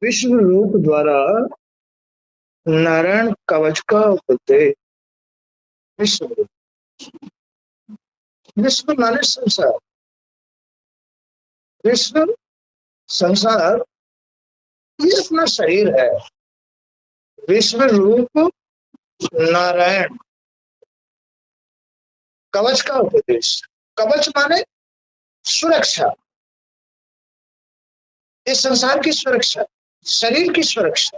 विश्व रूप द्वारा नारायण कवच का उपदेश। विश्व रूप, विश्व माने संसार, विश्व संसार ये अपना शरीर है। विश्व रूप नारायण कवच का उपदेश। कवच माने सुरक्षा, इस संसार की सुरक्षा, शरीर की सुरक्षा।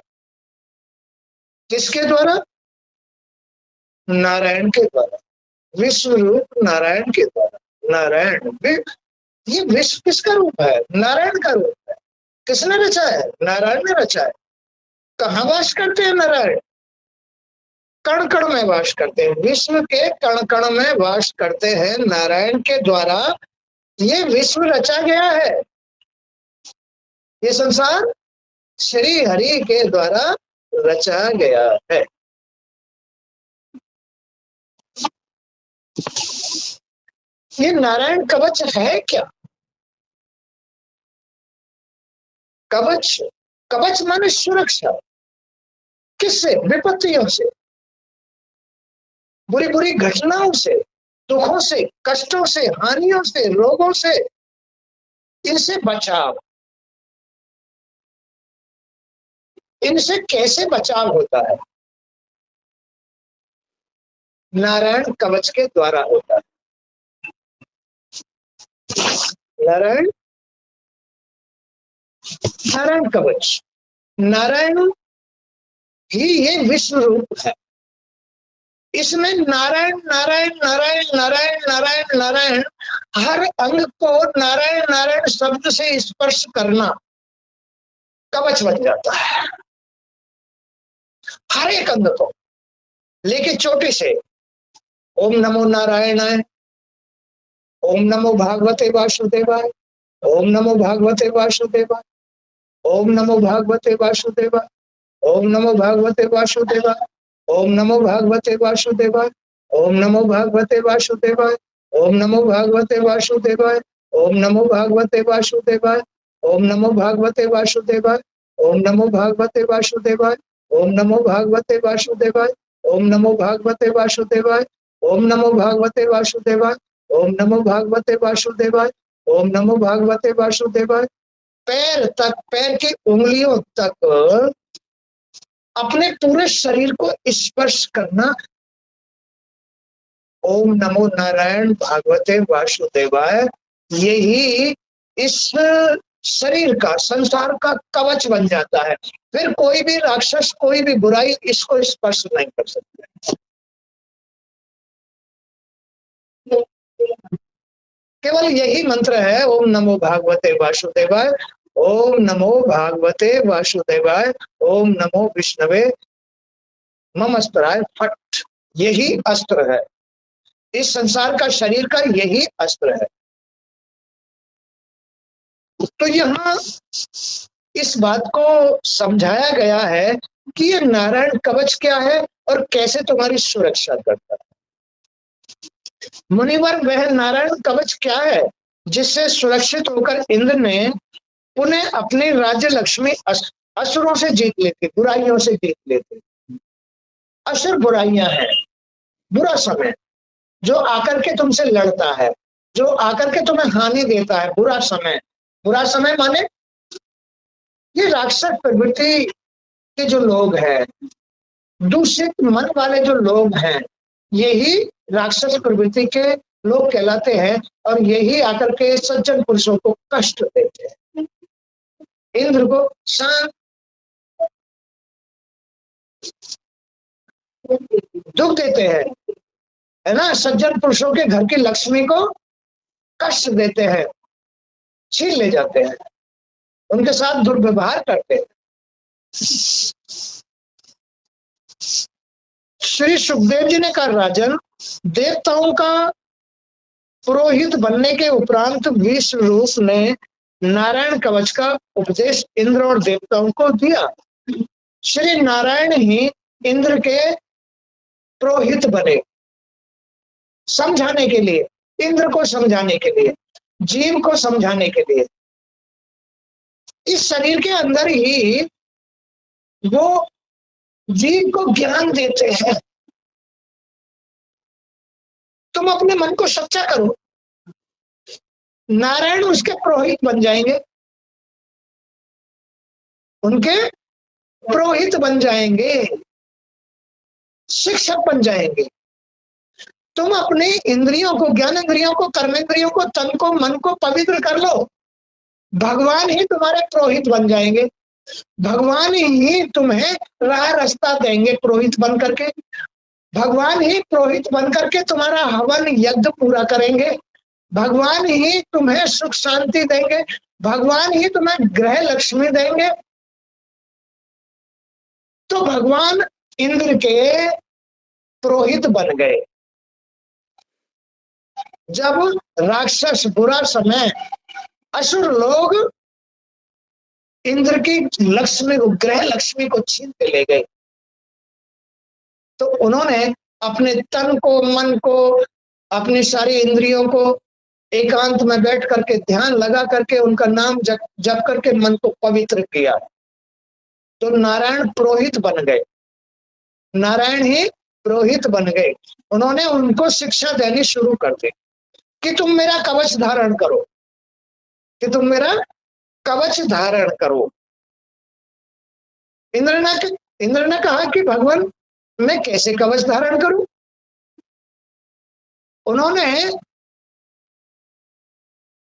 किसके द्वारा? नारायण के द्वारा, विश्व रूप नारायण के द्वारा। नारायण ये विश्व किसका रूप है? नारायण का रूप है। किसने रचा है? नारायण ने रचा है। कहाँ वास करते हैं नारायण? कण कण में वास करते हैं, विश्व के कण कण में वास करते हैं। नारायण के द्वारा ये विश्व रचा गया है। ये संसार श्री हरि के द्वारा रचा गया है। ये नारायण कवच है क्या? कवच, कवच माने सुरक्षा। किससे? विपत्तियों से, बुरी बुरी घटनाओं से, दुखों से, कष्टों से, हानियों से, रोगों से, इनसे बचाव। इनसे कैसे बचाव होता है? नारायण कवच के द्वारा होता है। नारायण, नारायण कवच, नारायण ही ये विश्व रूप है। इसमें नारायण नारायण नारायण नारायण नारायण नारायण, हर अंग को नारायण नारायण शब्द से स्पर्श करना कवच बन जाता है। हर एक अंग को लेके चोटी से ओम नमो नारायणाय, ओम नमो भागवते वासुदेवाय, ओम नमो भागवते वासुदेवाय, ओम नमो भागवते वासुदेवाय, ओम नमो भागवते वासुदेवाय, ओम नमो भागवते वासुदेवाय, ओम नमो भागवते वासुदेवाय, ओम नमो भागवते वासुदेवाय, ओम नमो भागवते वासुदेवाय, ओम नमो भागवते वासुदेवाय, ओम नमो भागवते वासुदेवाय, ओम नमो भागवते वासुदेवाय, ओम नमो भागवते वासुदेवाय, ओम नमो भागवते वासुदेवाय, ओम नमो भागवते वासुदेवाय, ओम नमो भागवते वासुदेवाय। पैर तक, पैर की उंगलियों तक अपने पूरे शरीर को स्पर्श करना। ओम नमो नारायण भागवते वासुदेवाय, यही इस शरीर का, संसार का कवच बन जाता है। फिर कोई भी राक्षस, कोई भी बुराई इसको स्पर्श नहीं कर सकते। केवल यही मंत्र है, ओम नमो भागवते वासुदेवाय, ओम नमो भागवते वासुदेवाय, ओम नमो विष्णवे मम अस्त्राय फट। यही अस्त्र है, इस संसार का, शरीर का यही अस्त्र है। तो यहाँ इस बात को समझाया गया है कि ये नारायण कवच क्या है और कैसे तुम्हारी सुरक्षा करता है। मुनिवर, वह नारायण कवच क्या है जिससे सुरक्षित होकर इंद्र ने पुनः अपनी राज्य लक्ष्मी असुरों से जीत लेते, बुराइयों से जीत लेते। असुर बुराइयां हैं, बुरा समय जो आकर के तुमसे लड़ता है, जो आकर के तुम्हें हानि देता है। बुरा समय, बुरा समय माने ये राक्षस प्रवृत्ति के जो लोग हैं, दूषित मन वाले जो लोग हैं, यही राक्षस प्रवृत्ति के लोग कहलाते हैं और यही आकर के सज्जन पुरुषों को कष्ट देते हैं। इंद्र को शांत दुख देते हैं, है ना। सज्जन पुरुषों के घर की लक्ष्मी को कष्ट देते हैं, छीन ले जाते हैं, उनके साथ दुर्व्यवहार करते हैं। श्री सुखदेव जी ने कहा, राजन, देवताओं का पुरोहित बनने के उपरांत विष्णु रूप ने नारायण कवच का उपदेश इंद्र और देवताओं को दिया। श्री नारायण ही इंद्र के पुरोहित बने, समझाने के लिए, इंद्र को समझाने के लिए, जीव को समझाने के लिए। इस शरीर के अंदर ही वो जीव को ज्ञान देते हैं। तुम अपने मन को सच्चा करो, नारायण उसके पुरोहित बन जाएंगे, उनके पुरोहित बन जाएंगे, शिक्षक बन जाएंगे। तुम अपनी इंद्रियों को, ज्ञान इंद्रियों को, कर्मेंद्रियों को, तन को, मन को पवित्र कर लो, भगवान ही तुम्हारे पुरोहित बन जाएंगे। भगवान ही तुम्हें राह रास्ता देंगे पुरोहित बन करके। भगवान ही पुरोहित बन करके तुम्हारा हवन यज्ञ पूरा करेंगे। भगवान ही तुम्हें सुख शांति देंगे। भगवान ही तुम्हें ग्रह लक्ष्मी देंगे। तो भगवान इंद्र के पुरोहित बन गए। जब राक्षस बुरा समय, असुर लोग इंद्र की लक्ष्मी को, ग्रह लक्ष्मी को छीन के ले गए, तो उन्होंने अपने तन को, मन को, अपनी सारी इंद्रियों को एकांत में बैठ करके ध्यान लगा करके उनका नाम जप करके मन को पवित्र किया। तो नारायण पुरोहित बन गए, नारायण ही पुरोहित बन गए। उन्होंने उनको शिक्षा देनी शुरू कर दी कि तुम मेरा कवच धारण करो, कि तुम मेरा कवच धारण करो। इंद्र ने कहा कि भगवान मैं कैसे कवच धारण करूं? उन्होंने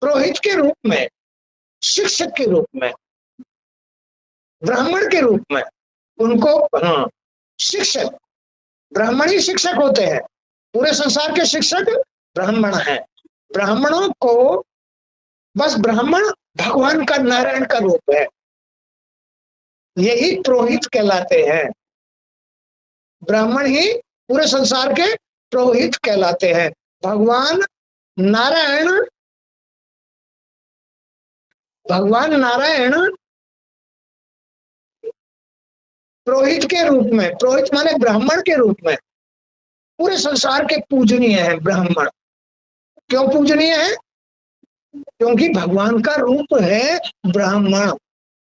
पुरोहित के रूप में, शिक्षक के रूप में, ब्राह्मण के रूप में उनको, शिक्षक, ब्राह्मण ही शिक्षक होते हैं, पूरे संसार के शिक्षक ब्राह्मण हैं। ब्राह्मणों को बस ब्राह्मण भगवान का, नारायण का रूप है, यही पुरोहित कहलाते हैं। ब्राह्मण ही पूरे संसार के पुरोहित कहलाते हैं। भगवान नारायण पुरोहित के रूप में, पुरोहित माने ब्राह्मण के रूप में पूरे संसार के पूजनीय है। ब्राह्मण क्यों पूजनीय है? क्योंकि भगवान का रूप है ब्राह्मण,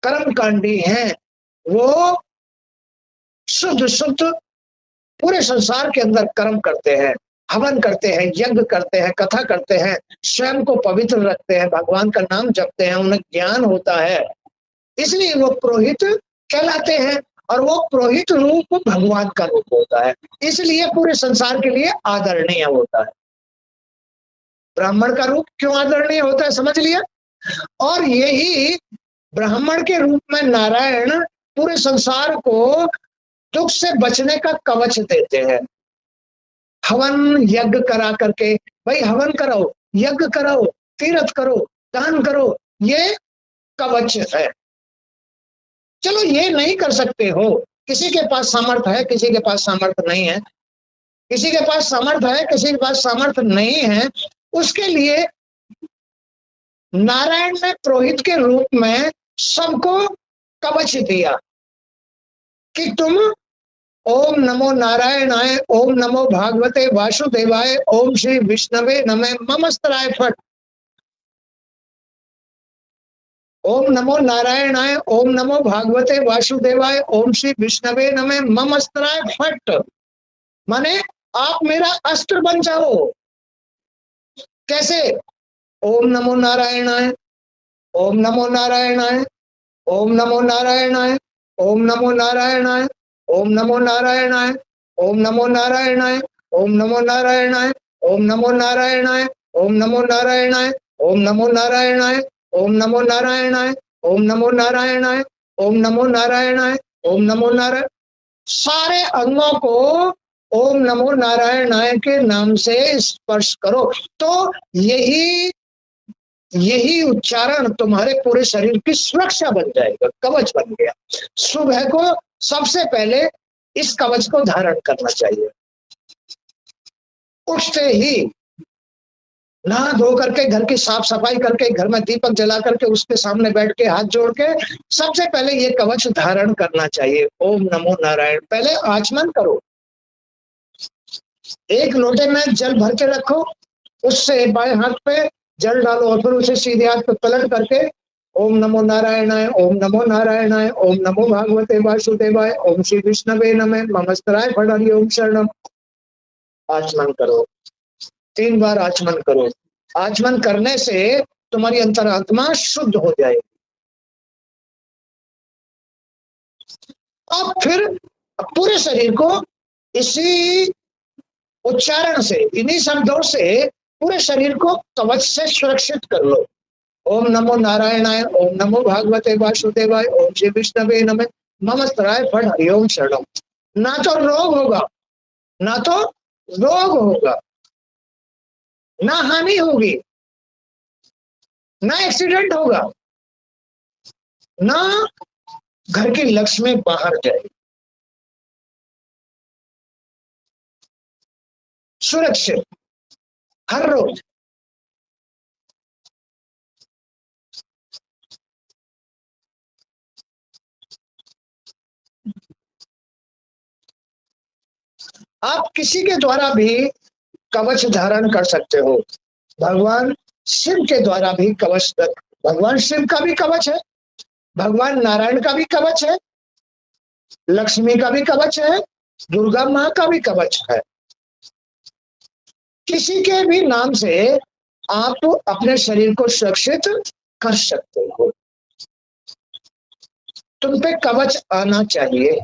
कर्मकांडी है, वो शुद्ध पूरे संसार के अंदर कर्म करते हैं, हवन करते हैं, यज्ञ करते हैं, कथा करते हैं, स्वयं को पवित्र रखते हैं, भगवान का नाम जपते हैं, उन्हें ज्ञान होता है, इसलिए वो पुरोहित कहलाते हैं। और वो पुरोहित रूप भगवान का रूप होता है, इसलिए पूरे संसार के लिए आदरणीय होता है। ब्राह्मण का रूप क्यों आदरणीय होता है, समझ लिया? और यही ब्राह्मण के रूप में नारायण पूरे संसार को दुख से बचने का कवच देते हैं। हवन यज्ञ करा करके, भाई हवन कराओ, यज्ञ कराओ, तीर्थ करो, दान करो, ये कवच है। चलो ये नहीं कर सकते हो, किसी के पास सामर्थ्य है, किसी के पास सामर्थ्य नहीं है, किसी के पास सामर्थ्य है, किसी के पास सामर्थ्य नहीं है, उसके लिए नारायण ने पुरोहित के रूप में सबको कवच दिया कि तुम ओम नमो नारायणाय, ओम नमो भागवते वासुदेवाय, ओम श्री विष्णवे नमः ममस्तराय फट। ओम नमो नारायणाय, ओम नमो भागवते वासुदेवाय, ओम श्री विष्णवे नमः ममस्तराय फट। माने आप मेरा अस्त्र बन जाओ। कैसे? ओम नमो नारायणाय, ओम नमो नारायणाय, ओम नमो नारायणाय, ओम नमो नारायणाय, ओम नमो नारायणाय, ओम नमो नारायणाय, ओम नमो नारायणाय, ओम नमो नारायणाय, ओम नमो नारायणाय, ओम नमो नारायणाय, ओम नमो नारायणाय, ओम नमो नारायणाय, ओम नमो नारायणाय, ओम नमो नारायण। सारे अंगों को ओम नमो नारायणाय के नाम से स्पर्श करो, तो यही उच्चारण तुम्हारे पूरे शरीर की सुरक्षा बन जाएगा, कवच बन गया। सुबह को सबसे पहले इस कवच को धारण करना चाहिए। उठते ही नहा धो करके, घर की साफ सफाई करके, घर में दीपक जला करके, उसके सामने बैठ के हाथ जोड़ के सबसे पहले ये कवच धारण करना चाहिए। ओम नमो नारायण। पहले आचमन करो, एक लोटे में जल भर के रखो, उससे बाएं हाथ पे जल डालो और फिर उसे सीधे हाथ पे पलट करके ओम नमो नारायणाय, ओम नमो नारायणाय, ओम नमो भागवते वासुदेवाय, ओम श्री विष्णवे नमः, ममस्तराय फड़हरि ओम शरणम। आचमन करो, 3 बार आचमन करो। आचमन करने से तुम्हारी अंतरात्मा शुद्ध हो जाएगी। अब फिर पूरे शरीर को इसी उच्चारण से, इन्हीं शब्दों से पूरे शरीर को कवच से सुरक्षित कर लो। ओम नमो नारायणाय, ओम नमो भागवते वासुदेवाय, ओम श्री विष्णवे नमः, ममस्तराय फड़हरि ओम शरणम। ना तो रोग होगा, ना तो रोग होगा, ना हानि होगी, ना एक्सीडेंट होगा, ना घर की लक्ष्मी बाहर जाएगी। सुरक्षित हर रोज। आप किसी के द्वारा भी कवच धारण कर सकते हो। भगवान शिव के द्वारा भी कवच, भगवान शिव का भी कवच है, भगवान नारायण का भी कवच है, लक्ष्मी का भी कवच है, दुर्गा माँ का भी कवच है। किसी के भी नाम से आप अपने शरीर को सुरक्षित कर सकते हो। तुम पे कवच आना चाहिए।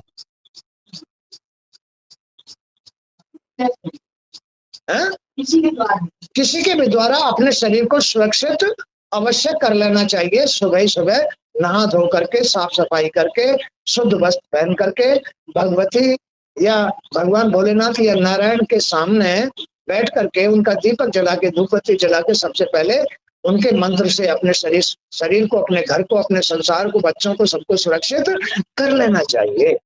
किसी के भी द्वारा अपने शरीर को सुरक्षित अवश्य कर लेना चाहिए। सुबह सुबह नहा धो करके, साफ सफाई करके, शुद्ध वस्त्र पहन करके, भगवती या भगवान भोलेनाथ या नारायण के सामने बैठ करके उनका दीपक जला के, धूपबत्ती जला के सबसे पहले उनके मंत्र से अपने शरीर को, अपने घर को, अपने संसार को, बच्चों को, सबको सुरक्षित कर लेना चाहिए।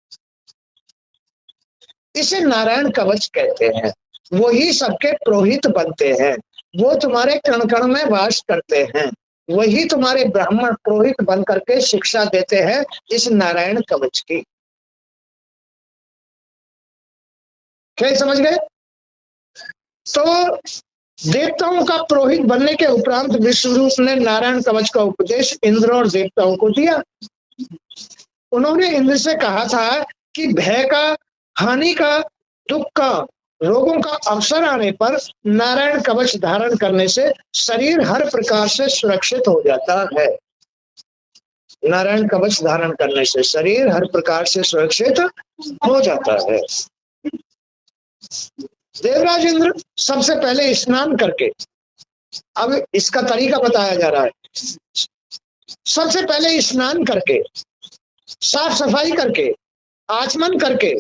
इसे नारायण कवच कहते हैं। वही सबके पुरोहित बनते हैं, वो तुम्हारे कण कण में वास करते हैं, वही तुम्हारे ब्राह्मण पुरोहित बन करके शिक्षा देते हैं इस नारायण कवच की। क्या समझ गए? तो देवताओं का पुरोहित बनने के उपरांत विश्वरूप ने नारायण कवच का उपदेश इंद्र और देवताओं को दिया। उन्होंने इंद्र से कहा था कि भय का, हानि का, दुख का, रोगों का अवसर आने पर नारायण कवच धारण करने से शरीर हर प्रकार से सुरक्षित हो जाता है। नारायण कवच धारण करने से शरीर हर प्रकार से सुरक्षित हो जाता है। देवराज इंद्र सबसे पहले स्नान करके, अब इसका तरीका बताया जा रहा है, सबसे पहले स्नान करके, साफ सफाई करके, आचमन करके,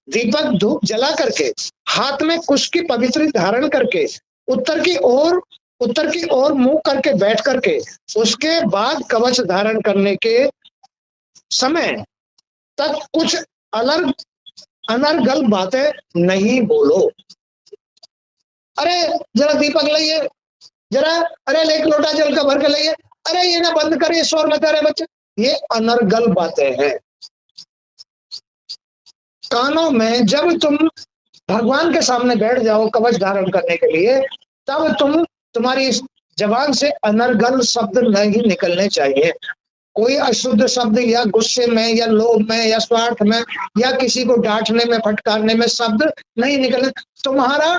दीपक धूप जला करके, हाथ में कुश की पवित्र धारण करके, उत्तर की ओर मुंह करके बैठ करके, उसके बाद कवच धारण करने के समय तक कुछ अनर्गल बातें नहीं बोलो। अरे जरा दीपक लाइए, जरा, अरे एक लोटा जल का भर के लाइए, अरे ये ना बंद करिए, शोर मचा रहे बच्चे, ये अनर्गल बातें हैं। कानों में जब तुम भगवान के सामने बैठ जाओ कवच धारण करने के लिए, तब तुम्हारी जबान से अनर्गल शब्द नहीं निकलने चाहिए। कोई अशुद्ध शब्द या गुस्से में या लोभ में या स्वार्थ में या किसी को डांटने में, फटकारने में शब्द नहीं निकलने। तुम्हारा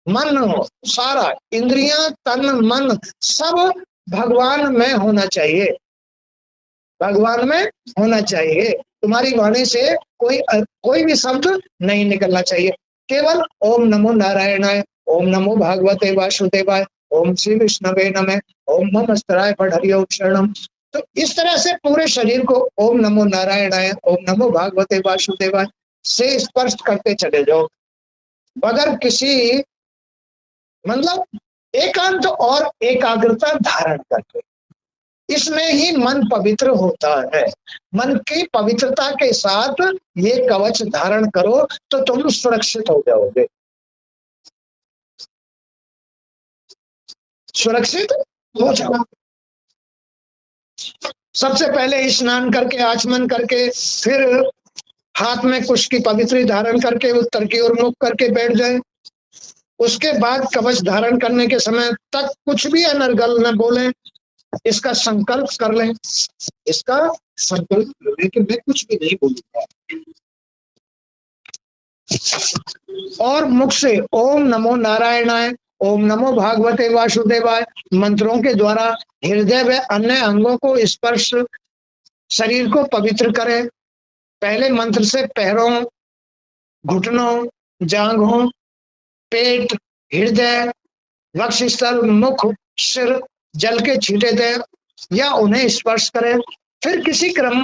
मन हो, सारा इंद्रियां, तन, मन सब भगवान में होना चाहिए, भगवान में होना चाहिए। तुम्हारी वाणी से कोई भी शब्द नहीं निकलना चाहिए। केवल ओम नमो नारायणाय, ओम नमो भागवते वासुदेवाय, ओम श्री विष्णवे नमः, ओम ममस्तराय फड़हरि ओम शरणम। तो इस तरह से पूरे शरीर को ओम नमो नारायणाय, ओम नमो भागवते वासुदेवाय से स्पर्श करते चले जाओ, बगैर किसी, मतलब एकांत और एकाग्रता धारण करके। इसमें ही मन पवित्र होता है। मन की पवित्रता के साथ ये कवच धारण करो तो तुम सुरक्षित हो जाओगे, सुरक्षित हो जाओ। सबसे पहले स्नान करके, आचमन करके, फिर हाथ में कुश की पवित्री धारण करके उत्तर की ओर मुख करके बैठ जाए। उसके बाद कवच धारण करने के समय तक कुछ भी अनर्गल न बोलें, इसका संकल्प कर लें, इसका संकल्प कर लें कि मैं कुछ भी नहीं बोलूंगा, और मुख से ओम नमो नारायणाय, ओम नमो भागवते वासुदेवाय मंत्रों के द्वारा हृदय व अन्य अंगों को स्पर्श, शरीर को पवित्र करें। पहले मंत्र से पैरों, घुटनों, जांघों, पेट, हृदय, वक्षस्थल, मुख, सिर जल के छींटे दें या उन्हें स्पर्श करें। फिर किसी क्रम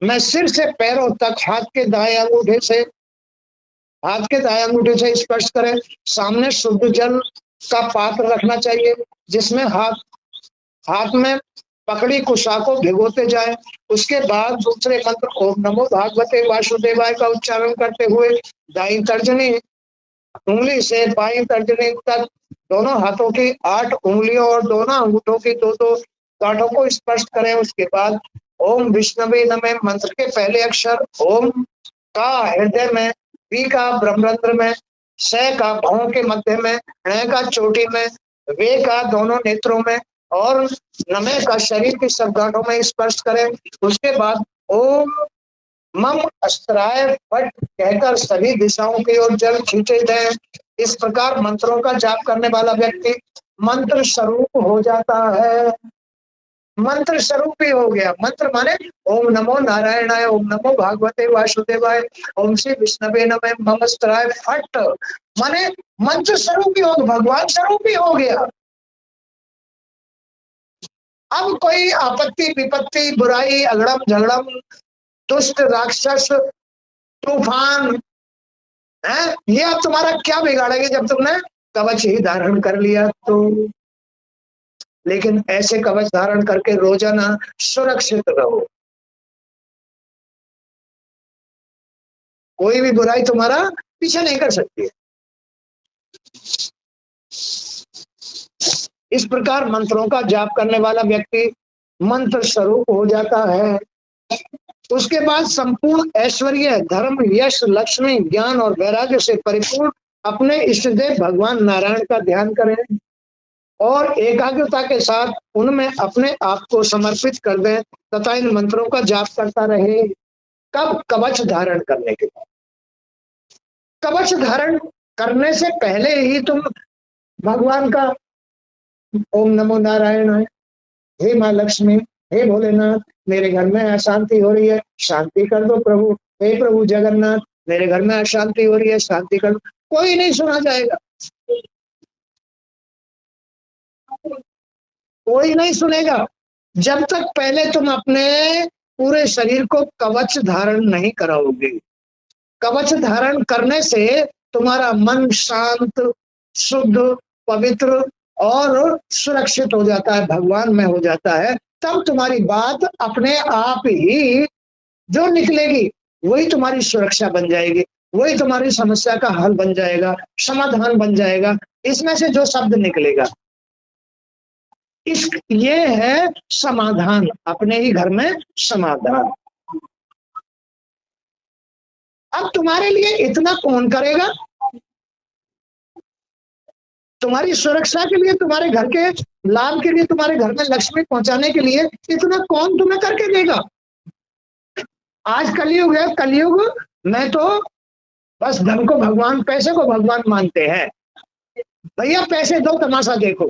में सिर से पैरों तक हाथ के दाएं अंगूठे से स्पर्श करें। सामने शुद्ध जल का पात्र रखना चाहिए जिसमें हाथ में पकड़ी कुशा को भिगोते जाएं। उसके बाद दूसरे मंत्र ओम नमो भागवते वासुदेवाय का उच्चारण करते हुए दाईं तर्जनी उंगली से बाईं तर्जनी तक दोनों हाथों की 8 उंगलियों और दोनों अंगूठों की 2-2 गांठों को स्पर्श करें। उसके बाद ओम विष्णवे नमः मंत्र के पहले अक्षर ओम का हृदय में, वी का ब्रह्मरंध्र में, स का भौं के मध्य में, ण का चोटी में, वे का दोनों नेत्रों में और नमः का शरीर की सब गांठों में स्पर्श करें। उसके बाद ओम मम अस्त्राय फट कहकर सभी दिशाओं की ओर जल खींचे दें। इस प्रकार मंत्रों का जाप करने वाला व्यक्ति मंत्र स्वरूप हो जाता है, मंत्र स्वरूप ही हो गया। मंत्र माने ओम नमो नारायणाय, ओम नमो भागवते वासुदेवाय, ओम श्री विष्णवे नमः, मम अस्त्राय फट माने मंत्र स्वरूप ही हो, भगवान स्वरूप ही हो गया। अब कोई आपत्ति विपत्ति बुराई अगड़म झगड़म दुष्ट राक्षस तूफान है, ये अब तुम्हारा क्या बिगाड़ेगी जब तुमने कवच ही धारण कर लिया तो। लेकिन ऐसे कवच धारण करके रोजाना सुरक्षित रहो, कोई भी बुराई तुम्हारा पीछे नहीं कर सकती है। इस प्रकार मंत्रों का जाप करने वाला व्यक्ति मंत्र स्वरूप हो जाता है। उसके बाद संपूर्ण ऐश्वर्य, धर्म, यश, लक्ष्मी, ज्ञान और वैराग्य से परिपूर्ण अपने इष्टदेव भगवान नारायण का ध्यान करें और एकाग्रता के साथ उनमें अपने आप को समर्पित कर दें तथा इन मंत्रों का जाप करता रहे। कब? कवच धारण करने के बाद। कवच धारण करने से पहले ही तुम भगवान का ओम नमो नारायण है, हे माँ लक्ष्मी, हे भोलेनाथ, मेरे घर में अशांति हो रही है, शांति कर दो प्रभु, हे प्रभु जगन्नाथ, मेरे घर में अशांति हो रही है, शांति कर दो। कोई नहीं सुना जाएगा, कोई नहीं सुनेगा जब तक पहले तुम अपने पूरे शरीर को कवच धारण नहीं कराओगे। कवच धारण करने से तुम्हारा मन शांत, शुद्ध, पवित्र और सुरक्षित हो जाता है, भगवान में हो जाता है। तब तुम्हारी बात अपने आप ही जो निकलेगी वही तुम्हारी सुरक्षा बन जाएगी, वही तुम्हारी समस्या का हल बन जाएगा, समाधान बन जाएगा। इसमें से जो शब्द निकलेगा ये है समाधान, अपने ही घर में समाधान। अब तुम्हारे लिए इतना कौन करेगा? तुम्हारी सुरक्षा के लिए, तुम्हारे घर के लाभ के लिए, तुम्हारे घर में लक्ष्मी पहुंचाने के लिए इतना कौन तुम्हें करके देगा? आज कलयुग है, कलयुग में तो बस धन को भगवान, पैसे को भगवान मानते हैं। भैया पैसे दो, तमाशा देखो,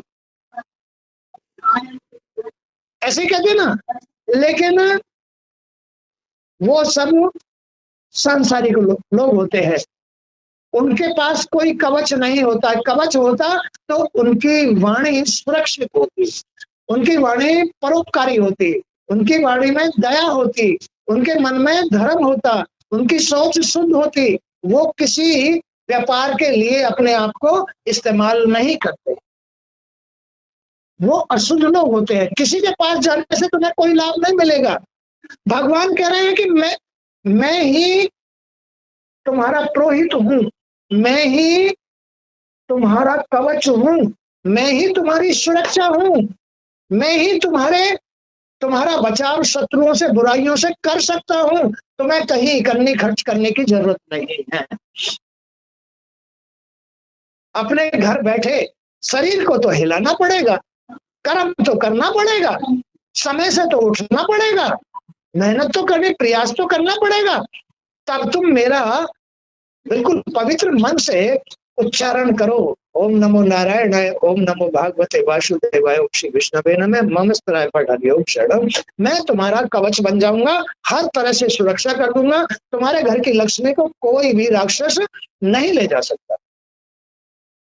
ऐसे कहते ना। लेकिन वो सब सांसारिक लोग होते हैं, उनके पास कोई कवच नहीं होता। कवच होता तो उनकी वाणी सुरक्षित होती, उनकी वाणी परोपकारी होती, उनकी वाणी में दया होती, उनके मन में धर्म होता, उनकी सोच शुद्ध होती। वो किसी व्यापार के लिए अपने आप को इस्तेमाल नहीं करते, वो अशुद्ध लोग होते हैं। किसी के पास जाने से तुम्हें कोई लाभ नहीं मिलेगा। भगवान कह रहे हैं कि मैं ही तुम्हारा पुरोहित हूं, मैं ही तुम्हारा कवच हूं, मैं ही तुम्हारी सुरक्षा हूं, मैं ही तुम्हारा बचाव शत्रुओं से, बुराइयों से कर सकता हूं। तुम्हें कहीं करनी खर्च करने की जरूरत नहीं है। अपने घर बैठे शरीर को तो हिलाना पड़ेगा, कर्म तो करना पड़ेगा, समय से तो उठना पड़ेगा, मेहनत तो करनी, प्रयास तो करना पड़ेगा, तब तुम मेरा बिल्कुल पवित्र मन से उच्चारण करो, ओम नमो नारायणाय, ओम नमो भागवते वासुदेवाय, ओम श्री विष्णवे नमः, मम स्तराय पठन शरणम। मैं तुम्हारा कवच बन जाऊंगा, हर तरह से सुरक्षा कर दूंगा, तुम्हारे घर की लक्ष्मी को कोई भी राक्षस नहीं ले जा सकता,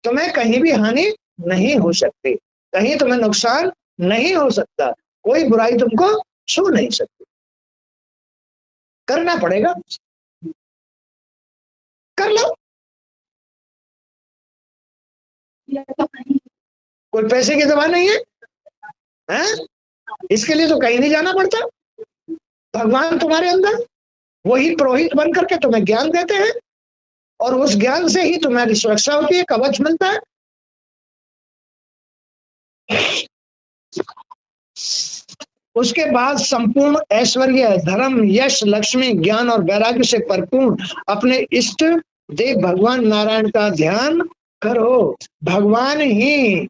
तुम्हें कहीं भी हानि नहीं हो सकती, कहीं तुम्हें नुकसान नहीं हो सकता, कोई बुराई तुमको छू नहीं सकती। करना पड़ेगा, कर लो। कोई पैसे की दवा नहीं है, हैं? इसके लिए तो कहीं नहीं जाना पड़ता, भगवान तुम्हारे अंदर, वही पुरोहित बन करके तुम्हें ज्ञान देते हैं, और उस ज्ञान से ही तुम्हारी सुरक्षा होती है, कवच मिलता है। उसके बाद संपूर्ण ऐश्वर्य, धर्म, यश, लक्ष्मी, ज्ञान और वैराग्य से परिपूर्ण अपने इष्ट देव भगवान नारायण का ध्यान करो। भगवान ही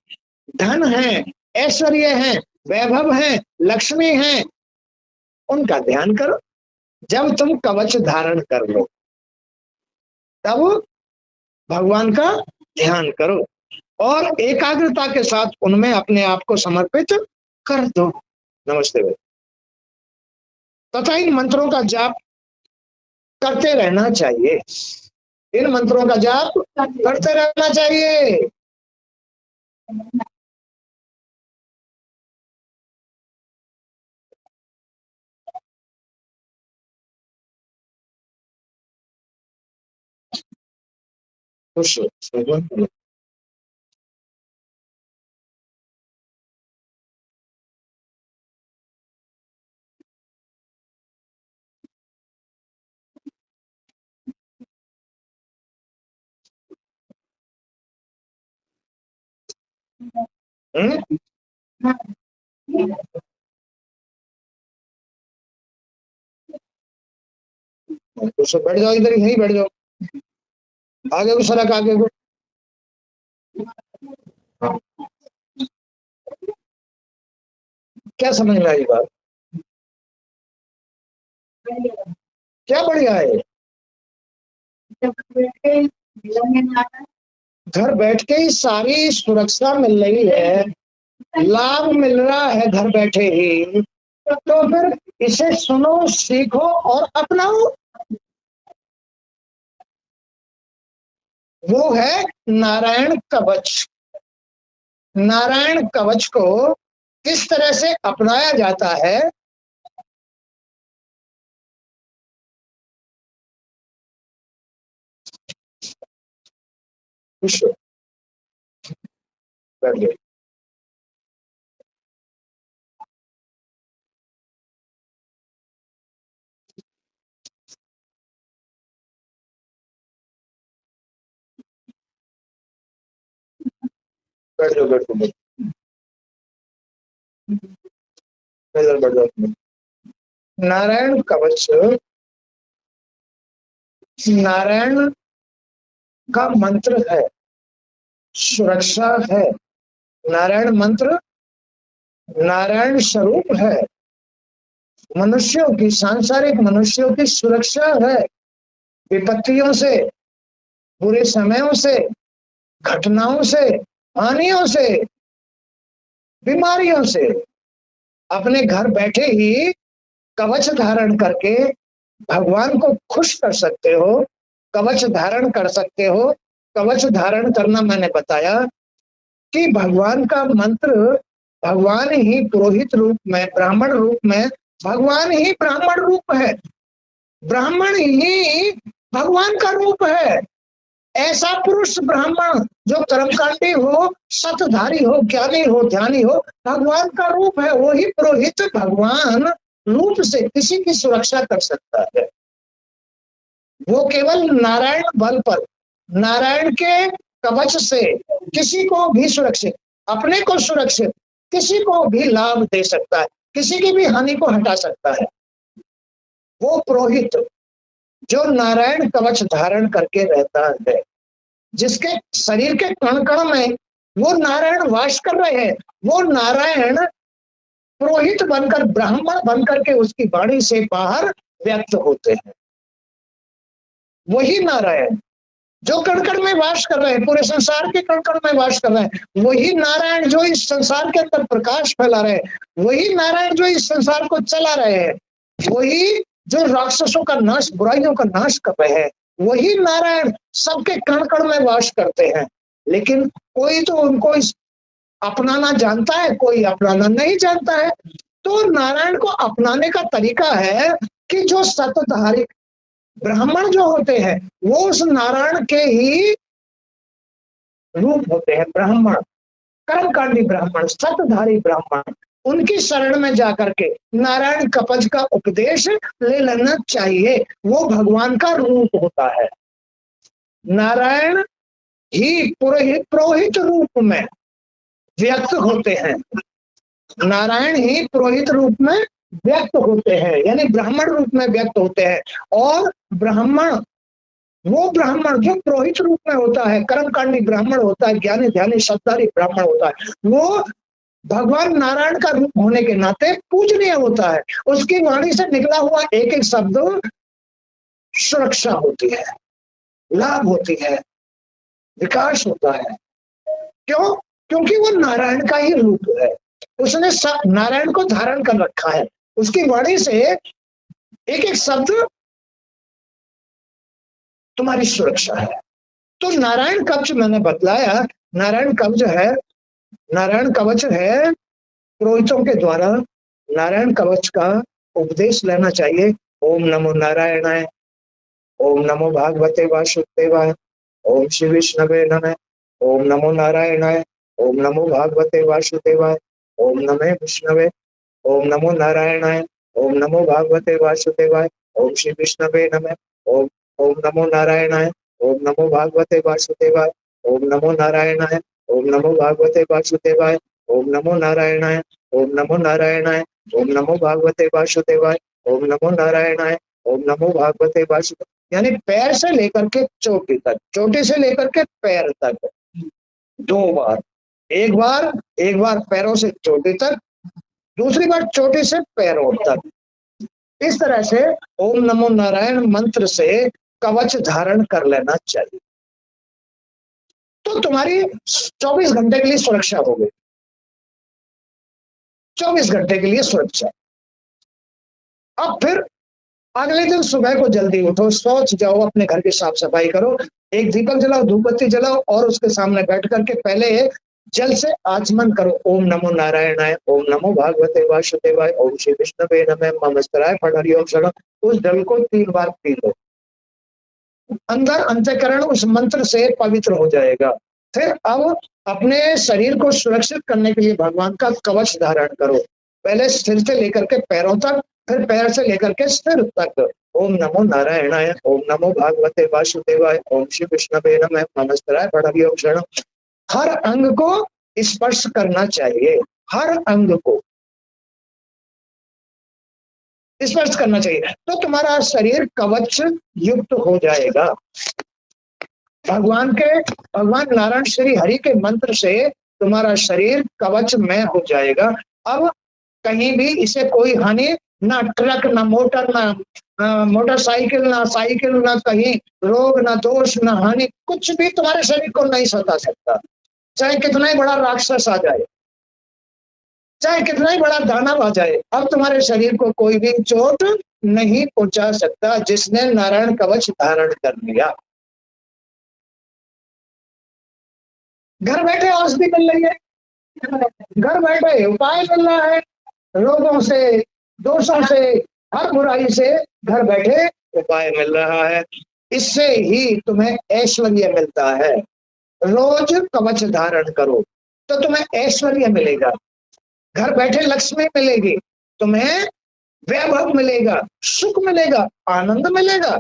धन है, ऐश्वर्य है, वैभव है, लक्ष्मी है, उनका ध्यान करो। जब तुम कवच धारण कर लो तब भगवान का ध्यान करो और एकाग्रता के साथ उनमें अपने आप को समर्पित कर दो। नमस्ते भाई। तथा इन मंत्रों का जाप करते रहना चाहिए, इन मंत्रों का जाप करते रहना चाहिए। खुश हो। तो बैठ जाओ, इधर यहीं बैठ जाओ, आगे को सड़क, आगे को। हाँ। क्या समझ में आई बात? क्या बढ़िया है? घर बैठ के ही सारी सुरक्षा मिल रही है, लाभ मिल रहा है घर बैठे ही, तो फिर इसे सुनो, सीखो और अपनाओ। वो है नारायण कवच। नारायण कवच को किस तरह से अपनाया जाता है, कर ले। बैठ जाओ, बैठ जाओ, बैठ जाओ। नारायण कवच नारायण का मंत्र है, सुरक्षा है। नारायण मंत्र नारायण स्वरूप है, मनुष्यों की, सांसारिक मनुष्यों की सुरक्षा है, विपत्तियों से, बुरे समयों से, घटनाओं से, हानियों से, बीमारियों से। अपने घर बैठे ही कवच धारण करके भगवान को खुश कर सकते हो, कवच धारण कर सकते हो। कवच धारण करना मैंने बताया कि भगवान का मंत्र, भगवान ही पुरोहित रूप में, ब्राह्मण रूप में, भगवान ही ब्राह्मण रूप है, ब्राह्मण ही भगवान का रूप है। ऐसा पुरुष ब्राह्मण जो कर्मकांडी हो, सतधारी हो, ज्ञानी हो, ध्यानी हो, भगवान का रूप है। वही पुरोहित भगवान रूप से किसी की सुरक्षा कर सकता है। वो केवल नारायण बल पर, नारायण के कवच से किसी को भी सुरक्षित, अपने को सुरक्षित, किसी को भी लाभ दे सकता है, किसी की भी हानि को हटा सकता है। वो पुरोहित जो नारायण कवच धारण करके रहता है, जिसके शरीर के कण कण में वो नारायण वास कर रहे हैं। वो नारायण पुरोहित बनकर, ब्राह्मण बनकर के उसकी वाणी से बाहर व्यक्त होते हैं। वही नारायण जो कण कण में वास कर रहे हैं, पूरे संसार के कण कण में वास कर रहे हैं, वही नारायण जो इस संसार के अंदर प्रकाश फैला रहे हैं, वही नारायण जो इस संसार को चला रहे हैं, वही जो राक्षसों का नाश, बुराइयों का नाश कर रहे हैं, वही नारायण सबके कण कण में वास करते हैं। लेकिन कोई तो उनको अपनाना जानता है, कोई अपनाना नहीं जानता है। तो नारायण को अपनाने का तरीका है कि जो सतधारी ब्राह्मण जो होते हैं वो उस नारायण के ही रूप होते हैं। ब्राह्मण, कर्मकांडी ब्राह्मण, सतधारी ब्राह्मण, उनकी शरण में जाकर के नारायण कवच का उपदेश ले लेना चाहिए। वो भगवान का रूप होता है। नारायण ही पुरोहित रूप में व्यक्त होते हैं। नारायण ही पुरोहित रूप में व्यक्त होते हैं, यानी ब्राह्मण रूप में व्यक्त होते हैं। और ब्राह्मण, वो ब्राह्मण जो पुरोहित रूप में होता है, कर्मकांडी ब्राह्मण होता है, ज्ञानी ध्यानी सत्तारी ब्राह्मण होता है, वो भगवान नारायण का रूप होने के नाते पूजनीय होता है। उसकी वाणी से निकला हुआ एक एक शब्द सुरक्षा होती है, लाभ होती है, विकास होता है। क्यों? क्योंकि वो नारायण का ही रूप है। उसने नारायण को धारण कर रखा है। उसकी वाणी से एक एक शब्द तुम्हारी सुरक्षा है। तो नारायण कवच मैंने बतलाया, नारायण कवच है, नारायण कवच है पुरोहितों के द्वारा नारायण कवच का उपदेश लेना चाहिए। ओम नमो नारायणाय, ओम नमो भागवते वासुदेवाय, ओम श्री विष्णवे नमः, ओम नमो नारायणाय, ओम नमो भागवते वासुदेवाय, ओम नमः विष्णवे, ओम नमो नारायणाय, ओम नमो भागवते वासुदेवाय, ओम श्री विष्णवे नमः, ओम ओम नमो नारायणाय, ओम नमो भागवते वासुदेवाय, ओम नमो नारायणाय, ओम नमो भागवते वासुदेवाय, ओम नमो नारायणाय, ओम नमो नारायणाय, ओम नमो भागवते वासुदेवाय, ओम नमो नारायणाय, ओम नमो भागवते वासुदेवाय। यानी पैर से लेकर के चोटी तक, चोटी से लेकर के पैर तक 2 बार। एक बार पैरों से चोटी तक, दूसरी बार चोटी से पैरों तक। इस तरह से ओम नमो नारायण मंत्र से कवच धारण कर लेना चाहिए। तो तुम्हारी 24 घंटे के लिए सुरक्षा हो गई। 24 घंटे के लिए सुरक्षा। अब फिर अगले दिन सुबह को जल्दी उठो, सोच जाओ, अपने घर की साफ सफाई करो, एक दीपक जलाओ, धूप बत्ती जलाओ और उसके सामने बैठ करके पहले जल से आचमन करो। ओम नमो नारायणाय, ओम नमो भागवते वासुदेवाय, ओम श्री विष्णवे नमः, नमस्काराय फट हरिओम शरण। उस जल को 3 बार पी लो। अंदर अंतःकरण उस मंत्र से पवित्र हो जाएगा। फिर अब अपने शरीर को सुरक्षित करने के लिए भगवान का कवच धारण करो। पहले सिर से लेकर के पैरों तक, फिर पैर से लेकर के सिर तक। ओम नमो नारायणाय, ओम नमो भागवते वासुदेवाय, ओम श्री विष्णवे नमः, नमस्काराय फट हरिओम शरण। हर अंग को स्पर्श करना चाहिए, हर अंग को स्पर्श करना चाहिए, तो तुम्हारा शरीर कवच युक्त हो जाएगा। भगवान नारायण श्री हरि के मंत्र से तुम्हारा शरीर कवच में हो जाएगा। अब कहीं भी इसे कोई हानि, ना ट्रक, ना मोटर, ना मोटरसाइकिल, ना साइकिल, ना कहीं रोग, ना दोष, ना हानि, कुछ भी तुम्हारे शरीर को नहीं सता सकता। चाहे कितना ही बड़ा राक्षस आ जाए, चाहे कितना ही बड़ा दानव आ जाए, अब तुम्हारे शरीर को कोई भी चोट नहीं पहुंचा सकता, जिसने नारायण कवच धारण कर लिया। घर बैठे औषधि मिल रही है, घर बैठे उपाय मिल रहा है, रोगों से, दोषों से, हर बुराई से घर बैठे उपाय मिल रहा है। इससे ही तुम्हें ऐश्वर्य मिलता है। रोज कवच धारण करो तो तुम्हें ऐश्वर्य मिलेगा, घर बैठे लक्ष्मी मिलेगी, तुम्हें वैभव मिलेगा, सुख मिलेगा, आनंद मिलेगा,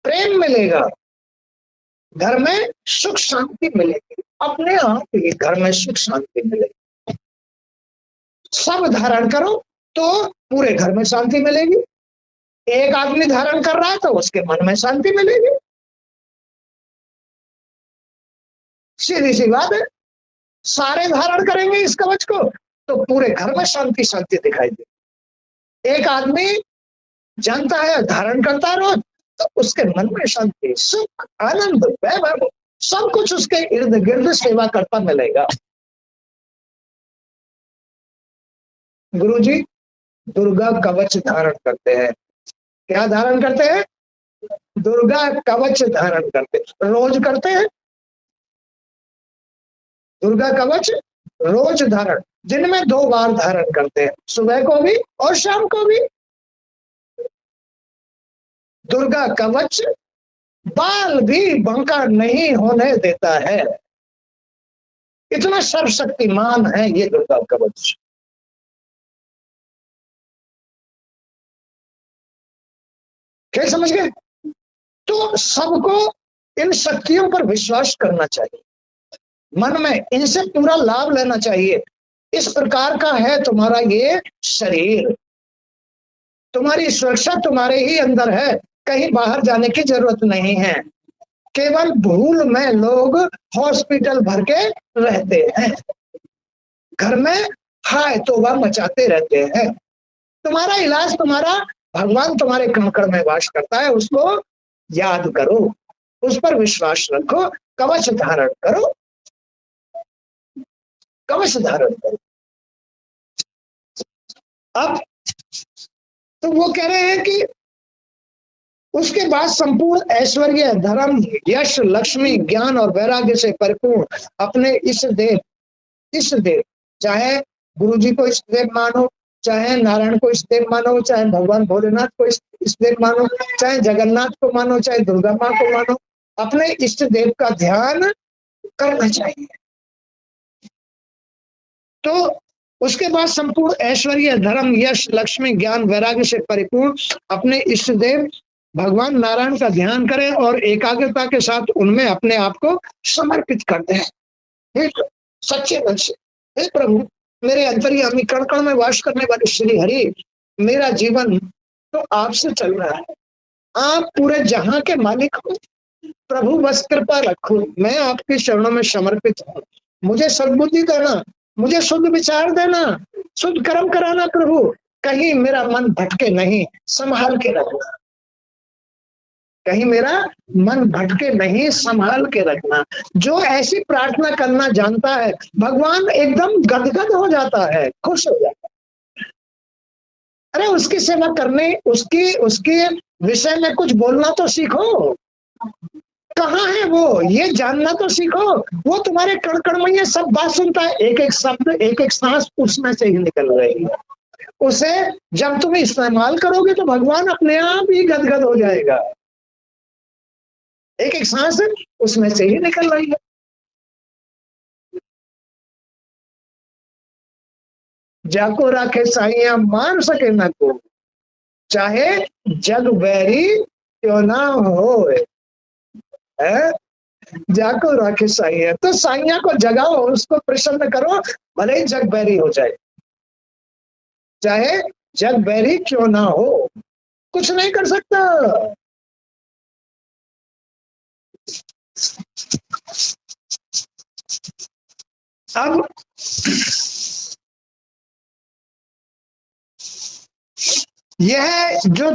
प्रेम मिलेगा, घर में सुख शांति मिलेगी, अपने आप ही घर में सुख शांति मिलेगी। सब धारण करो तो पूरे घर में शांति मिलेगी। एक आदमी धारण कर रहा है तो उसके मन में शांति मिलेगी। सीधी सी बात है। सारे धारण करेंगे इस कवच को तो पूरे घर में शांति शांति दिखाई दे। एक आदमी जानता है, धारण करता है रोज, तो उसके मन में शांति, सुख, आनंद, वैभव सब कुछ उसके इर्द गिर्द सेवा करता मिलेगा। गुरुजी दुर्गा कवच धारण करते हैं। क्या धारण करते हैं? दुर्गा कवच धारण करते हैं। रोज करते हैं दुर्गा कवच, रोज धारण, दिन में 2 बार धारण करते हैं, सुबह को भी और शाम को भी। दुर्गा कवच बाल भी बंका नहीं होने देता है, इतना सर्वशक्तिमान है ये दुर्गा कवच। क्या समझ गए? तो सबको इन शक्तियों पर विश्वास करना चाहिए, मन में इनसे पूरा लाभ लेना चाहिए। इस प्रकार का है तुम्हारा ये शरीर, तुम्हारी सुरक्षा तुम्हारे ही अंदर है, कहीं बाहर जाने की जरूरत नहीं है। केवल भूल में लोग हॉस्पिटल भर के रहते हैं, घर में हाय तौबा मचाते रहते हैं। तुम्हारा इलाज तुम्हारा भगवान तुम्हारे कण कण में वास करता है, उसको याद करो, उस पर विश्वास रखो, कवच धारण करो, कवच धारण करो। अब तो वो कह रहे हैं कि उसके बाद संपूर्ण ऐश्वर्य, धर्म, यश, लक्ष्मी, ज्ञान और वैराग्य से परिपूर्ण अपने इस देव, चाहे गुरु जी को इष्ट देव मानो, चाहे नारायण को इष्ट देव मानो, चाहे भगवान भोलेनाथ को इष्ट देव मानो, चाहे जगन्नाथ को मानो, चाहे दुर्गा माँ को मानो, अपने इष्ट देव का ध्यान करना चाहिए। तो उसके बाद संपूर्ण ऐश्वर्य, धर्म, यश, लक्ष्मी, ज्ञान, वैराग्य से परिपूर्ण अपने इष्ट देव भगवान नारायण का ध्यान करें और एकाग्रता के साथ उनमें अपने आप को समर्पित कर दें। सच्चे मन से, हे प्रभु मेरे अंतर्यामी कण कण में वास करने वाले श्री हरि, मेरा जीवन तो आपसे चल रहा है, आप पूरे जहां के मालिक हो प्रभु, बस कृपा रखो, मैं आपके चरणों में समर्पित हूँ। मुझे सद्बुद्धि देना, मुझे शुद्ध विचार देना, शुद्ध कर्म कराना प्रभु, कहीं मेरा मन भटके नहीं, संभाल के रखना, कहीं मेरा मन भटके नहीं, संभाल के रखना। जो ऐसी प्रार्थना करना जानता है भगवान एकदम गदगद हो जाता है, खुश हो जाता है। अरे उसकी सेवा करने, उसके विषय में कुछ बोलना तो सीखो, कहाँ है वो, ये जानना तो सीखो। वो तुम्हारे कण कण में ये सब बात सुनता है, एक एक शब्द, एक एक सांस उसमें से ही निकल रही है। उसे जब तुम इस्तेमाल करोगे तो भगवान अपने आप ही गदगद हो जाएगा, एक एक सांस उसमें से ही निकल रही है। जाको राखे साइया मान सके न को, चाहे जग बैरी क्यों ना हो। जाको राखे साइया, तो साइया को जगाओ, उसको प्रसन्न करो, भले ही जग बैरी हो जाए, चाहे जग बैरी क्यों ना हो, कुछ नहीं कर सकता। अब यह जो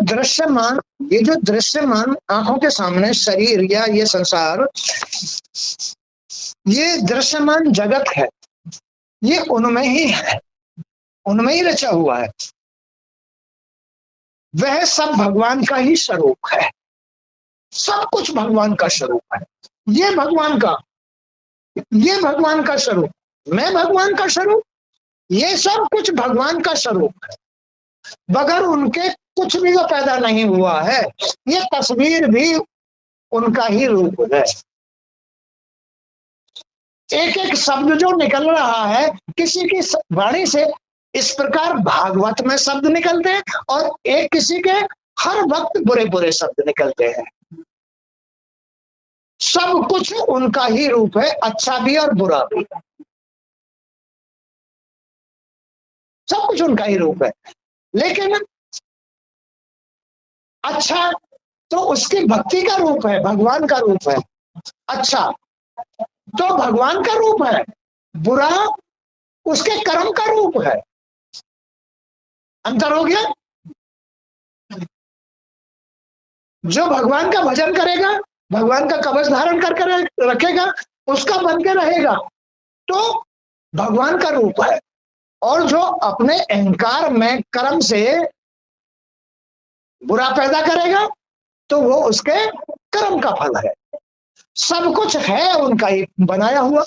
दृश्यमान आंखों के सामने शरीर या ये संसार, ये दृश्यमान जगत है, ये उनमें ही है, उनमें ही रचा हुआ है। वह सब भगवान का ही स्वरूप है, सब कुछ भगवान का स्वरूप है। ये भगवान का स्वरूप, मैं भगवान का स्वरूप, ये सब कुछ भगवान का स्वरूप है। बगैर उनके कुछ भी जो पैदा नहीं हुआ है, ये तस्वीर भी उनका ही रूप है। एक एक शब्द जो निकल रहा है किसी की वाणी से, इस प्रकार भागवत में शब्द निकलते हैं और एक किसी के हर वक्त बुरे बुरे शब्द निकलते हैं। सब कुछ उनका ही रूप है, अच्छा भी और बुरा भी, सब कुछ उनका ही रूप है। लेकिन अच्छा तो उसकी भक्ति का रूप है, भगवान का रूप है। अच्छा तो भगवान का रूप है, बुरा उसके कर्म का रूप है। अंतर हो गया। जो भगवान का भजन करेगा, भगवान का कवच धारण करके रखेगा, उसका बन के रहेगा तो भगवान का रूप है। और जो अपने अहंकार में कर्म से बुरा पैदा करेगा तो वो उसके कर्म का फल है। सब कुछ है उनका ही बनाया हुआ।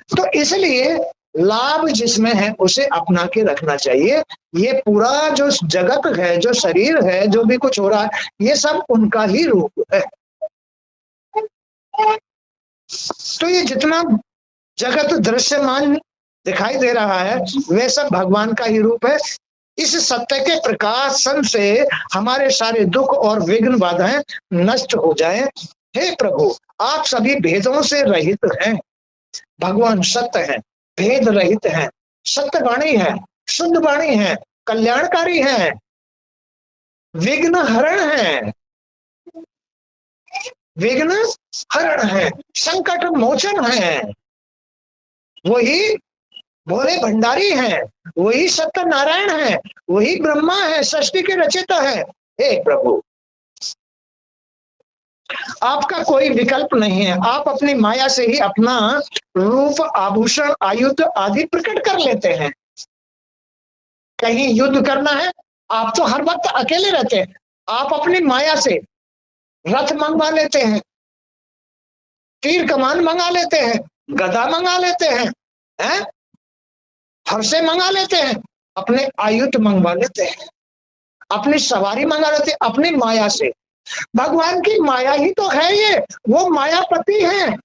तो इसलिए लाभ जिसमें है उसे अपना के रखना चाहिए। ये पूरा जो जगत है, जो शरीर है, जो भी कुछ हो रहा है, ये सब उनका ही रूप है। तो ये जितना जगत दृश्यमान दिखाई दे रहा है वे सब भगवान का ही रूप है। इस सत्य के प्रकाशन से हमारे सारे दुख और विघ्न बाधाएं नष्ट हो जाएं। हे प्रभु, आप सभी भेदों से रहित हैं। भगवान सत्य है, भेद रहित है, सत्य वाणी है, शुद्ध वाणी है, कल्याणकारी है, विघ्न हरण है, विघ्न हरण है, संकट मोचन है। वही भोले भंडारी हैं, वही सत्य नारायण है, वही ब्रह्मा है, सृष्टि के रचयिता है। हे प्रभु, आपका कोई विकल्प नहीं है। आप अपनी माया से ही अपना रूप, आभूषण, आयुध आदि प्रकट कर लेते हैं। कहीं युद्ध करना है, आप तो हर वक्त अकेले रहते हैं, आप अपनी माया से रथ मंगवा लेते हैं, तीर कमान मंगा लेते हैं, गदा मंगा लेते हैं, फरसे मंगा लेते हैं, अपने आयुध मंगवा लेते हैं, अपनी सवारी मंगा लेते हैं अपनी माया से। भगवान की माया ही तो है ये, वो मायापति हैं।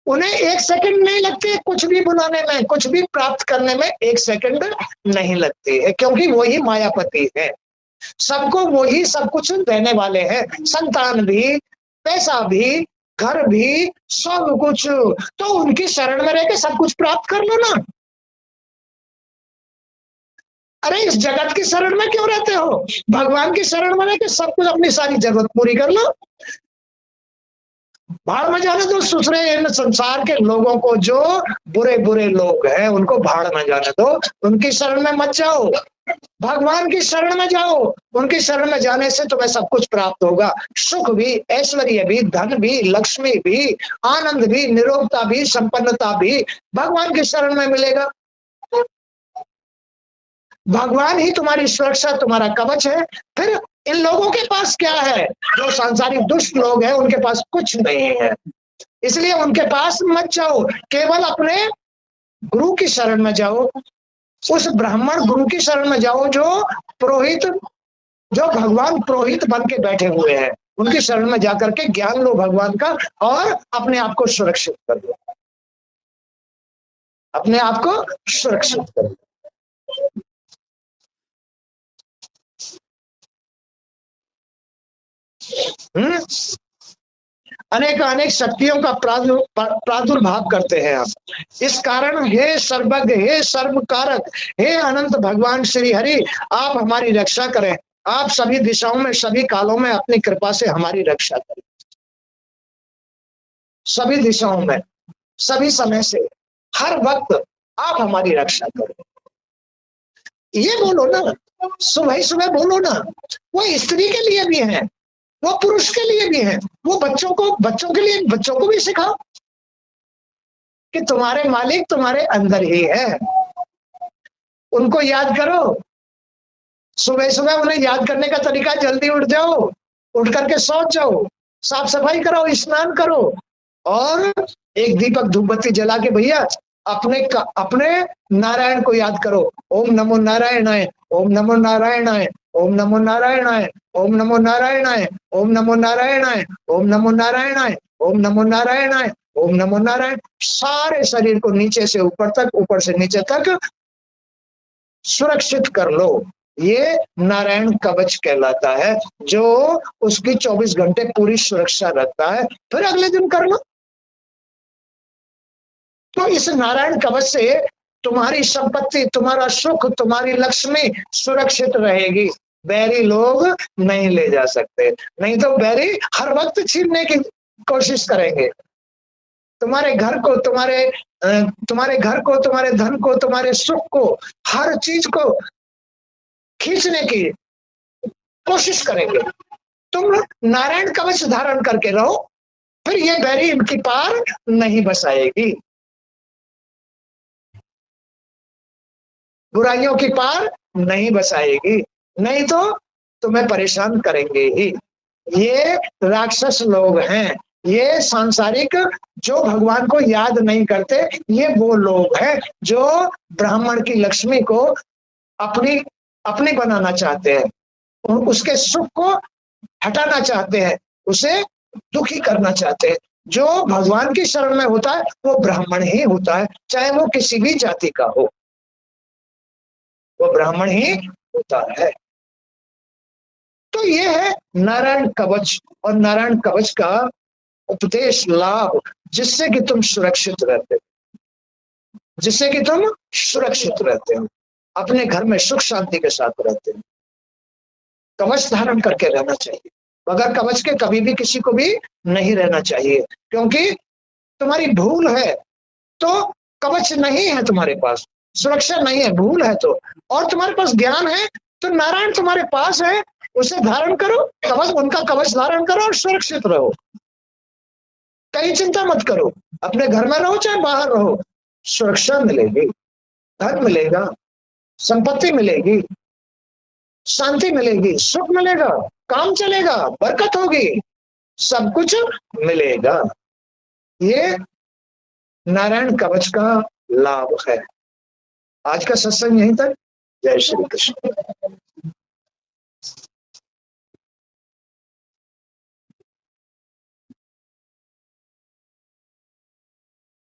उन्हें एक सेकंड नहीं लगती कुछ भी बुलाने में, कुछ भी प्राप्त करने में एक सेकंड नहीं लगती है, क्योंकि वही मायापति है। सबको वही सब कुछ देने वाले हैं, संतान भी, पैसा भी, घर भी, सब कुछ। तो उनकी शरण में रहकर सब कुछ प्राप्त कर लो ना। अरे इस जगत की शरण में क्यों रहते हो? भगवान की शरण में रहकर सब कुछ अपनी सारी जरूरत पूरी कर लो। भाड़ में जाने दो दूसरे इन संसार के लोगों को, जो बुरे बुरे लोग हैं उनको भाड़ में जाने दो, उनकी शरण में मत जाओ, भगवान की शरण में जाओ। उनकी शरण में जाने से तुम्हें सब कुछ प्राप्त होगा, सुख भी, ऐश्वर्य भी, धन भी, लक्ष्मी भी, आनंद भी, निरोगता भी, संपन्नता भी भगवान की शरण में मिलेगा। भगवान ही तुम्हारी सुरक्षा, तुम्हारा कवच है। फिर इन लोगों के पास क्या है? जो सांसारिक दुष्ट लोग हैं उनके पास कुछ नहीं है, इसलिए उनके पास मत जाओ। केवल अपने गुरु की शरण में जाओ, उस ब्राह्मण गुरु की शरण में जाओ जो पुरोहित, जो भगवान पुरोहित बन के बैठे हुए हैं, उनकी शरण में जाकर के ज्ञान लो भगवान का और अपने आप को सुरक्षित कर लो, अपने आप को सुरक्षित कर लो। अनेक अनेक शक्तियों का प्रादुर्भाव करते हैं आप। इस कारण हे सर्वज्ञ, हे सर्वकारक, हे अनंत भगवान श्री हरि, आप हमारी रक्षा करें। आप सभी दिशाओं में, सभी कालों में अपनी कृपा से हमारी रक्षा करें। सभी दिशाओं में, सभी समय से, हर वक्त आप हमारी रक्षा करें। ये बोलो ना, सुबह सुबह बोलो ना। वो स्त्री के लिए भी है, वो पुरुष के लिए भी है, वो बच्चों के लिए, बच्चों को भी सिखाओ कि तुम्हारे मालिक तुम्हारे अंदर ही है। उनको याद करो, सुबह सुबह उन्हें याद करने का तरीका, जल्दी उठ जाओ, उठ करके सोच जाओ, साफ सफाई करो, स्नान करो और एक दीपक धूपबत्ती जला के भैया अपने नारायण को याद करो। ओम नमो नारायणाय, ओम नमो नारायणाय, ओम नमो नारायणाय, ओम नमो नारायणाय, ओम नमो नारायणाय, ओम नमो नारायणाय, ओम नमो नारायणाय, ओम नमो नारायण। सारे शरीर को नीचे से ऊपर तक, ऊपर से नीचे तक सुरक्षित कर लो। ये नारायण कवच कहलाता है, जो उसकी 24 घंटे पूरी सुरक्षा रखता है। फिर अगले दिन कर लो। तो इस नारायण कवच से तुम्हारी संपत्ति, तुम्हारा सुख, तुम्हारी लक्ष्मी सुरक्षित रहेगी। बैरी लोग नहीं ले जा सकते, नहीं तो बैरी हर वक्त छीनने की कोशिश करेंगे। तुम्हारे घर को, तुम्हारे घर को, तुम्हारे धन को, तुम्हारे सुख को, हर चीज को खींचने की कोशिश करेंगे। तुम नारायण कवच धारण करके रहो, फिर ये बैरी इनकी पार नहीं बसाएगी, बुराइयों की पार नहीं बसाएगी, नहीं तो तुम्हें परेशान करेंगे ही। ये राक्षस लोग हैं, ये सांसारिक जो भगवान को याद नहीं करते, ये वो लोग हैं जो ब्राह्मण की लक्ष्मी को अपनी अपनी बनाना चाहते हैं, उसके सुख को हटाना चाहते हैं, उसे दुखी करना चाहते हैं। जो भगवान की शरण में होता है वो ब्राह्मण ही होता है, चाहे वो किसी भी जाति का हो, वो ब्राह्मण ही होता है। तो ये है नारायण कवच, और नारायण कवच का उपदेश लाभ, जिससे कि तुम सुरक्षित रहते हो, जिससे कि तुम सुरक्षित रहते हो, अपने घर में सुख शांति के साथ रहते हो। कवच धारण करके रहना चाहिए, बगैर कवच के कभी भी किसी को भी नहीं रहना चाहिए, क्योंकि तुम्हारी भूल है तो कवच नहीं है तुम्हारे पास, सुरक्षा नहीं है, भूल है तो, और तुम्हारे पास ज्ञान है तो नारायण तुम्हारे पास है, उसे धारण करो, कवच, उनका कवच धारण करो और सुरक्षित रहो। कहीं चिंता मत करो, अपने घर में रहो चाहे बाहर रहो, सुरक्षा मिलेगी, धन मिलेगा, संपत्ति मिलेगी, शांति मिलेगी, सुख मिलेगा, काम चलेगा, बरकत होगी, सब कुछ मिलेगा। ये नारायण कवच का लाभ है। आज का सत्संग यहीं तक। जय श्री कृष्ण।